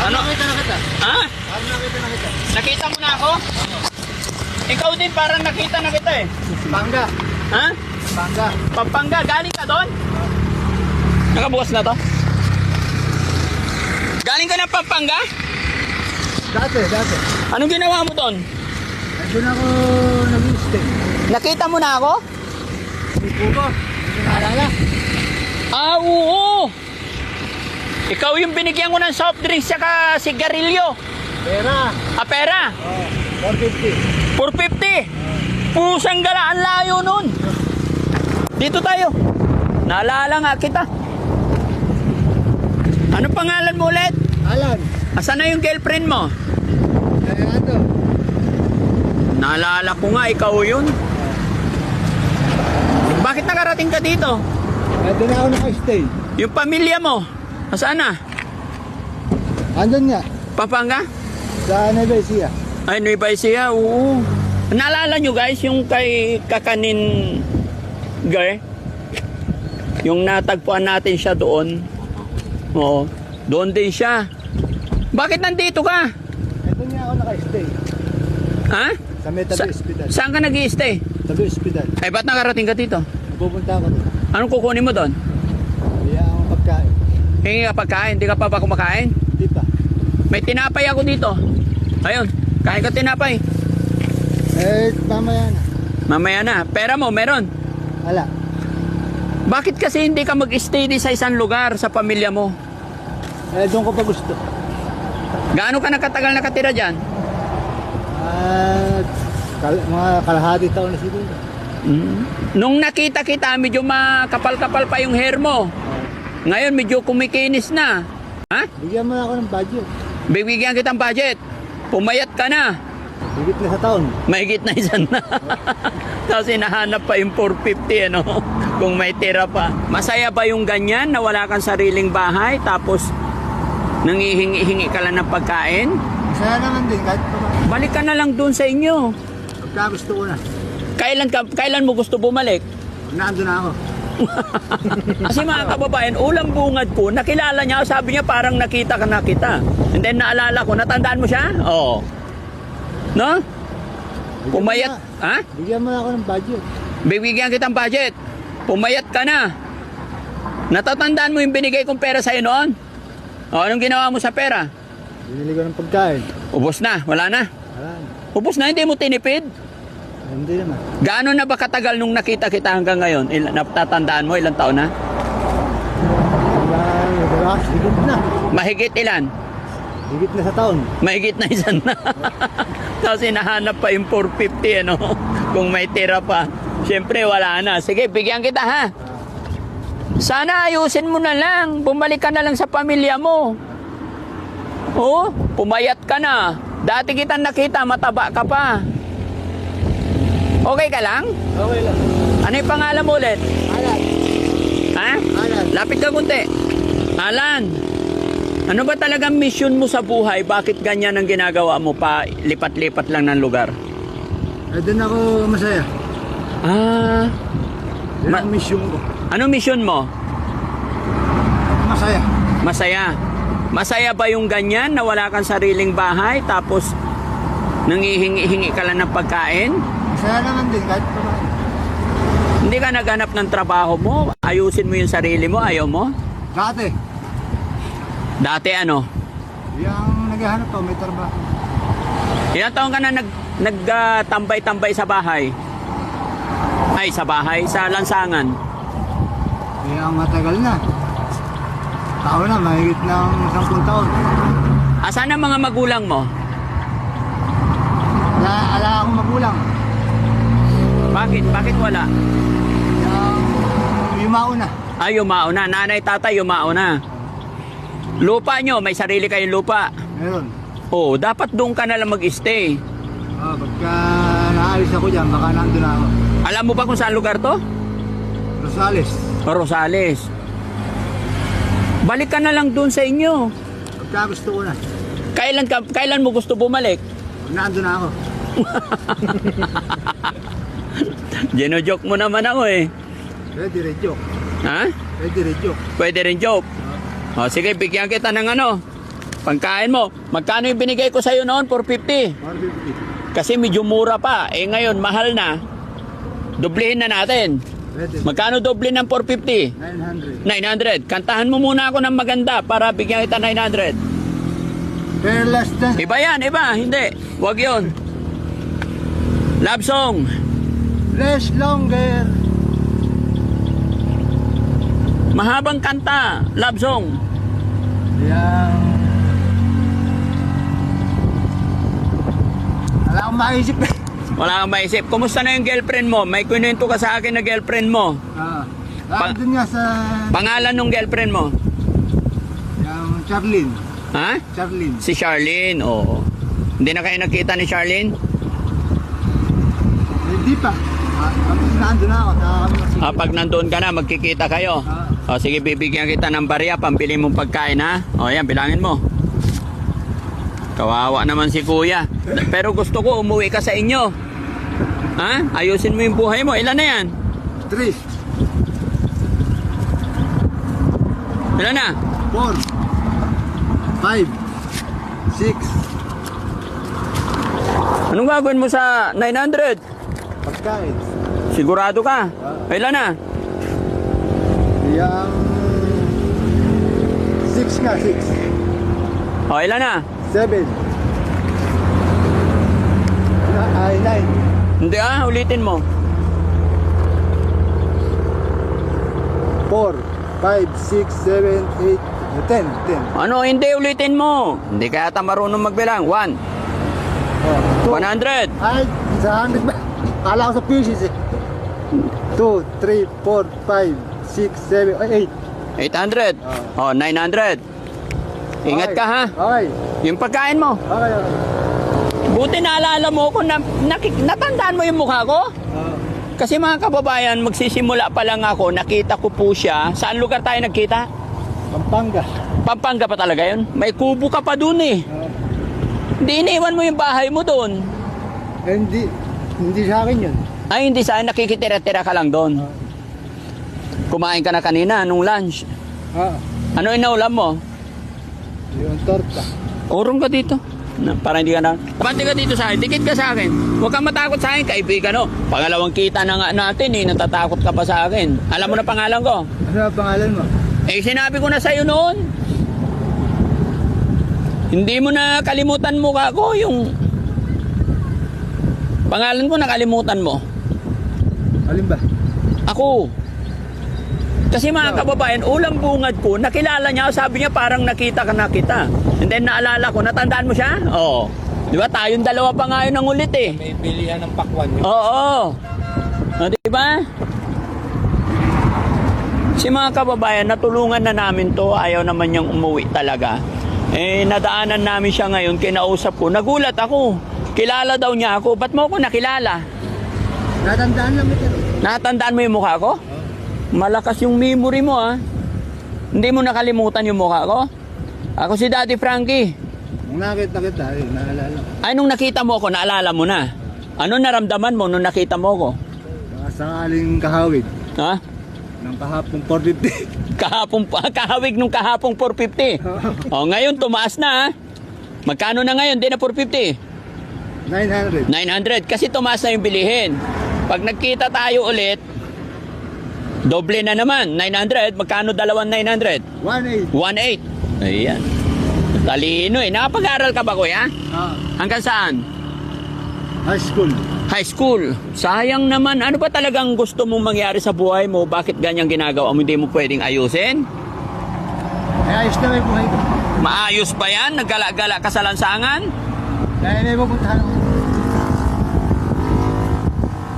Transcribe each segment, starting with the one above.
Ano? Nakita na kita. Ha? Nakita na kita. Nakita mo na ako? Ikaw din parang nakita na kita eh. Panga. Ha? Panga. Pampanga, galing ka doon? Nakabukas na to? Galing ka ng Pampanga? Dati. Anong ginawa mo doon? Doon ako nag-stay. Nakita mo na ako? Hindi po ba? Naalala? Ah, oo! Ikaw yung binigyan ko ng soft drinks saka sigarilyo. Pera. Ah, pera? Oh, 450. 450! Pusang gala, ang layo nun. Dito tayo. Naalala nga kita. Ano pangalan mo ulit? Alan. Asan na yung girlfriend mo? Ano? Naalala ko nga, ikaw yun. Bakit nakarating ka dito? Doon ako naka-stay. Yung pamilya mo, saan na? Andun nga. Pampanga? Sa Nueva Ecija. Ay, Nueva Ecija, oo. Naalala nyo guys, yung kay Kakanin Girl? Yung natagpuan natin siya doon. Oo, doon din siya. Bakit nandito ka? Doon nga ako naka-stay. Ha? Sa Metabi Hospital. Saan ka nag-i-stay? Tabi Hospital. Ay, ba't nakarating ka dito? Pupunta ako doon. Anong kukunin mo doon? Kaya akong pagkain. Hingi ka pagkain, hindi ka pa ba kumakain? Hindi pa. May tinapay ako dito. Ayun, kain ka tinapay. Mamaya na. Mamaya na, pera mo, meron. Wala. Bakit kasi hindi ka mag-stay di sa isang lugar sa pamilya mo? Doon ko pa gusto. Gaano ka nakatagal nakatira dyan? Mga kalahati taon na siguro. Nung nakita kita, medyo makapal-kapal pa yung hair mo. Ngayon, medyo kumikinis na. Ha? Bigyan mo na ako ng budget. Bibigyan kitang budget. Pumayat ka na. Higit na sa taon. Mahigit na isan na. Tapos hinahanap pa yung 450, ano? Kung may tira pa. Masaya ba yung ganyan na wala kang sariling bahay tapos nangihingi-hingi ka lang ng pagkain? Masaya naman din kahit pa. Balik ka na lang dun sa inyo. Pagka gusto ko na. Kailan mo gusto bumalik? Nandun na ako. Kasi mga kababayan, ulang bungad ko, nakilala niya, sabi niya parang nakita ka na kita. And then naalala ko, natandaan mo siya? Oo. No? Pumayat, ha? Bigyan mo na ako ng budget. Bibigyan kitang budget. Pumayat ka na. Natatandaan mo yung binigay kong pera sa'yo noon? O, anong ginawa mo sa pera? Binili ko ng pagkain. Ubos na, wala na. Wala na. Ubos na, hindi mo tinipid. Hindi naman. Gaano na ba katagal nung nakita kita hanggang ngayon? Natatandaan mo, ilang taon na? Wala. Higit na. Mahigit ilan? Higit na sa taon. Mahigit na isan na. Tapos hinahanap pa yung 450, ano? Kung may tira pa. Siyempre, wala na. Sige, bigyan kita, ha? Sana ayusin mo na lang. Bumalik ka na lang sa pamilya mo. Oh, pumayat ka na. Dati kita nakita, mataba ka pa. Okay ka lang? Okay lang. Ano yung pangalan mo ulit? Alan. Ha? Alan. Lapit ka kunti. Alan, ano ba talagang mission mo sa buhay? Bakit ganyan ang ginagawa mo pa? Lipat-lipat lang ng lugar. Doon ako masaya. Ah, Yan ang mission ko. ano mission mo? Masaya. Masaya. Masaya ba yung ganyan na wala kang sariling bahay tapos nangihingi-hingi ka lang ng pagkain? Masaya naman din kahit pa. Hindi ka naghanap ng trabaho mo? Ayusin mo yung sarili mo? Ayaw mo? Dati. Dati ano? Yung naghahanap ako, may trabaho. Ilang taon ka na nagtambay-tambay sa bahay? Ay, sa bahay? Sa lansangan? Yung matagal na. Taon na, mahigit ng 10 taon. Asan ang mga magulang mo? Ala akong magulang. Bakit? Bakit wala? Yung mauna. Ay, yumao na. Nanay, tatay, yumao na. Lupa nyo, may sarili kayong lupa. Meron. Oo, dapat doon ka na lang mag-stay. Pagka naalis ako dyan, baka nandun na ako. Alam mo ba kung saan lugar to? Rosales. Rosales. Balik ka na lang doon sa inyo. Pagka gusto ko na. Kailan mo gusto bumalik? Nandun na ako. Gino-joke mo naman ako eh. Pwede rin joke. Ha? Pwede rin joke. Pwede rin joke. O, sige, bigyan kita ng ano. Pangkain mo. Magkano yung binigay ko sa'yo noon? 450. 450. Kasi medyo mura pa. Eh ngayon, mahal na. Doblihin na natin. Pwede. Magkano doble ng 450? 900. 900. Kantahan mo muna ako ng maganda para bigyan kita 900. Pero last dance. Iba yan, iba. Hindi. Huwag yun. Love song. Less longer. Mahabang kanta. Love song. Yang... Wala akong maisip eh. Wala kang maisip. Kumusta na yung girlfriend mo? May kwento ka sa akin na girlfriend mo. Doon nga sa... Pangalan ng girlfriend mo? Yung Charlene. Ha? Charlene. Si Charlene. Oo. Hindi na kayo nakita ni Charlene? Hindi pa. Nandun na ako. Pag nandun ka na, magkikita kayo. O sige, bibigyan kita ng barya, pambili mong pagkain ha. O yan, bilangin mo. Kawawa naman si kuya. Pero gusto ko umuwi ka sa inyo. Ha? Ayusin mo yung buhay mo. Ilan na yan? 3, Ilan na? 4, 5, 6. Anong gagawin mo sa 900? Pagkain. Sigurado ka? Ilan na? Yang... 6 nga, 6. O ilan na? 7. Ay, 9. Hindi ulitin mo. 4, 5, 6, 7, 8, 10. Ano, hindi ulitin mo. Hindi kaya ata marunong magbilang. 1, 100. Ay, sa 100 ba? Kala ko sa pieces eh. 2, 3, 4, 5, 6, 7, 8. 800. O, 900. Ingat ka ha. Okay. Yung pagkain mo. Okay. Buti naalala mo ko na natandaan mo yung mukha ko. Kasi mga kababayan, magsisimula pa lang ako, nakita ko po siya. Saan lugar tayo nagkita? Pampanga. Pampanga pa talaga yun? May kubo ka pa dun eh. Hindi iniwan mo yung bahay mo dun. Hindi sa akin yun. Ay, hindi saan, nakikitira-tira ka lang doon. Kumain ka na kanina, nung lunch. Ano inaulam mo? Yung torta. Urong ka dito. Para hindi ka na... Pati ka dito sa akin, dikit ka sa akin. Huwag kang matakot sa akin, kaibigan no. Pangalawang kita na nga natin eh, natatakot ka pa sa akin. Alam mo na pangalan ko? Ano ang pangalan mo? Eh, sinabi ko na sa'yo noon. Hindi mo na kalimutan mo ka ko yung... Pangalan ko nakalimutan mo. Alin ba? Ako. Kasi mga kababayan, ulang bungad ko, nakilala niya, sabi niya parang nakita ka na kita. And then naalala ko, natandaan mo siya? Oo. Di ba, tayong dalawa pa nga yun ang ulit eh. May bilihan ng pakwan yun. Oo. O, di ba? Si mga kababayan, natulungan na namin to, ayaw naman niyang umuwi talaga. Eh, nadaanan namin siya ngayon, kinausap ko, nagulat ako. Kilala daw niya ako, ba't mo ako nakilala? Natandaan lang ito. Natandaan mo yung mukha ko? Malakas yung memory mo ha. Hindi mo nakalimutan yung mukha ko? Ako si Daddy Frankie. Nung nakita kita, naalala ko. Ay, nung nakita mo ako, naalala mo na. Ano naramdaman mo nung nakita mo ako? Sakaling kahawig. Ha? Nang kahapong 450. Kahawig nung kahapong 450. O, ngayon tumaas na ha. Magkano na ngayon? Di na 450. 900. 900. Kasi tumaas na yung bilihin. Pag nagkita tayo ulit, doble na naman. 900. Magkano dalawang 900? 1.8. 1.8. Ayan. Talino eh. Nakapag-aral ka ba, kuya? Hanggang saan? High school. High school. Sayang naman. Ano ba talagang gusto mong mangyari sa buhay mo? Bakit ganyang ginagawa mo? Hindi mo pwedeng ayusin? Ay, ayos na may buhay ko. Maayos ba yan? Naggala-gala ka sa lansangan? Dahil may pupuntahan ako.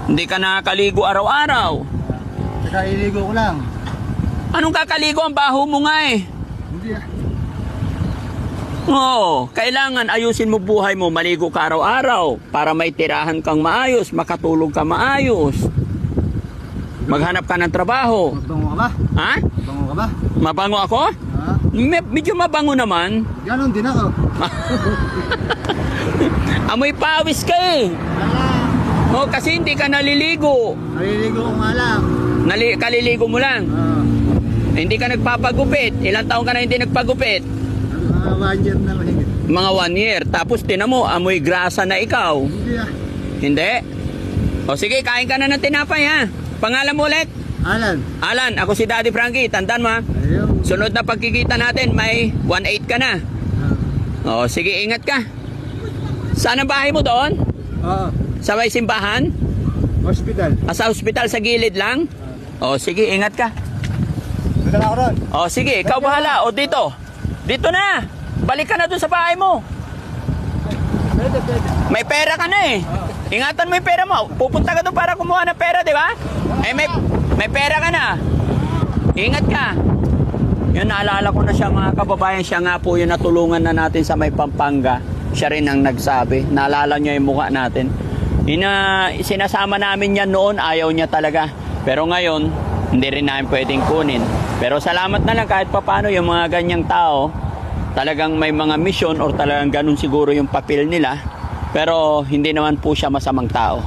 Hindi ka nakakaligo araw-araw. Nakailigo ko lang. Anong kakaligo? Ang baho mo nga eh. Hindi ah. Oo, kailangan ayusin mo buhay mo, maligo ka araw-araw para may tirahan kang maayos, makatulog ka maayos. Maghanap ka ng trabaho. Mabango ka ba? Ha? Mabango ka ba? Mabango ako? Ha? Medyo mabango naman. Ganon din ako. Amoy pawis ka eh. Oo, kasi hindi ka naliligo. Naliligo ko nga lang. Kaliligo mo lang. Hindi ka nagpapagupit. Ilang taon ka na hindi nagpagupit? Mga 1 year na mahigit. Mga 1 year. Tapos tinan mo, amoy grasa na ikaw. Hindi ah. Hindi? O sige, kain ka na ng tinapay ha. Pangalan mo ulit? Alan. Alan, ako si Daddy Frankie. Tandaan mo ha. Ayun. Sunod na pagkikita natin, may 1.8 ka na. O sige, ingat ka. Saan ang bahay mo doon? Oo. Sa may simbahan? Hospital. Sa ospital sa gilid lang? O sige, ingat ka. Dito na ako ron. O sige, ikaw bahala. O dito. Dito na. Balik ka na doon sa bahay mo. Pwede. May pera ka na eh. Ingatan mo yung pera mo. Pupunta ka doon para kumuha ng pera, di ba? Eh, may pera ka na. Ingat ka. Yun, naalala ko na siya mga kababayan. Siya nga po yung natulungan na natin sa may Pampanga. Siya rin ang nagsabi. Naalala niya yung mukha natin. Sinasama namin yan noon. Ayaw niya talaga. Pero ngayon, hindi rin namin pwedeng kunin. Pero salamat na lang kahit papano yung mga ganyang tao. Talagang may mga mission or talagang ganun siguro yung papel nila. Pero hindi naman po siya masamang tao.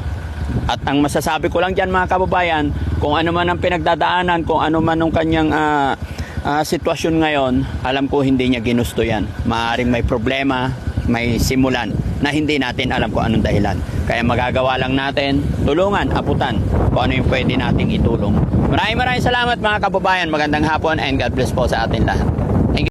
At ang masasabi ko lang dyan mga kababayan, kung ano man ang pinagdadaanan, kung ano man ang kanyang sitwasyon ngayon, alam ko hindi niya ginusto yan. Maaaring may problema, may simulan na hindi natin alam kung anong dahilan. Kaya magagawa lang natin, tulungan, aputan kung ano yung pwede nating itulong. Maraming salamat mga kababayan. Magandang hapon and God bless po sa atin lahat.